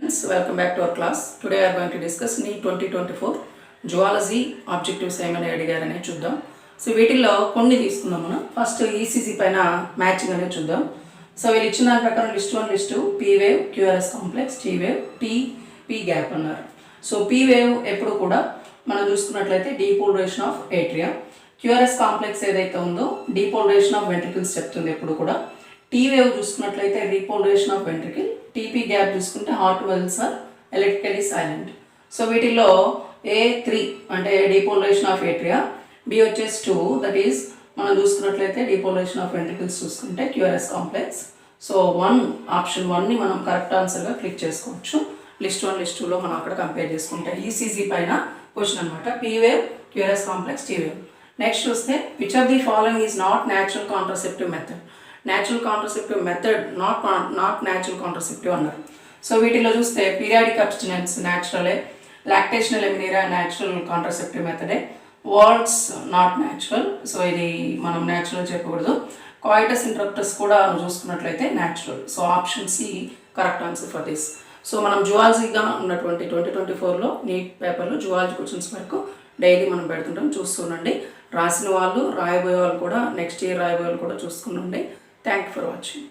Welcome back to our class. Today I am going to discuss NEET 2024 Zoology objectives ఏమని అడిగారనే చూద్దాం. So వీటిల్లో కొన్ని తీసుకుందాం మనం. ఫస్ట్ ఈసీసీ పైన మ్యాచింగ్ అనేది చూద్దాం. సో వీళ్ళు ఇచ్చిన దాని ప్రకారం list 1 list 2 P wave QRS complex T wave P gap అన్నారు. సో పీ వేవ్ ఎప్పుడు కూడా మనం చూసుకున్నట్లయితే depolarization of atria, QRS complex ఏదైతే ఉందో డీపోలరైజేషన్ ఆఫ్ వెంట్రికల్స్ చెప్తుంది ఎప్పుడు కూడా. టీ వేవ్ చూసుకున్నట్లయితే repolarization of ventricle, TP gap చూసుకుంటే heart walls are electrically silent. So వీటిల్లో A3 అంటే డీపోలరైజేషన్ ఆఫ్ ఏట్రియా, బి వచ్చేసి 2 దట్ ఈస్ మనం చూసుకున్నట్లయితే డీపోలరైజేషన్ ఆఫ్ వెంట్రికల్స్ చూసుకుంటే క్యూఆర్ఎస్ కాంప్లెక్స్. సో ఆప్షన్ 1ని మనం కరెక్ట్ ఆన్సర్గా క్లిక్ చేసుకోవచ్చు. లిస్ట్ 1 లిస్ట్ 2లో మనం అక్కడ కంపేర్ చేసుకుంటే ఈసీజీ పైన క్వశ్చన్ అనమాట. P wave QRS complex T wave. Next చూస్తే which of the following is not natural contraceptive method. Natural contraceptive method not natural contraceptive అన్నారు. సో వీటిలో చూస్తే పీరియాడిక్ అబ్స్టినెన్స్ న్యాచురలే, లాక్టేషనల్ ఎమినీరా న్యాచురల్ కాంట్రాసెప్టివ్ మెథడే, వాల్స్ not natural, so ఇది మనం natural చెప్పకూడదు. కాయిటస్ ఇంటరప్టస్ కూడా చూసుకున్నట్లయితే natural. So option C correct answer for this. So మనం జువాలజీగా ఉన్నటువంటి 2024లో నీట్ పేపర్లో జువాలజీ క్వశ్చన్స్ వరకు డైలీ మనం పెడుతుంటాం, చూస్తుండండి. రాసిన వాళ్ళు రాయబోయే వాళ్ళు కూడా నెక్స్ట్ ఇయర్ రాయబోయే వాళ్ళు కూడా చూసుకుని ఉండండి. Thank you for watching.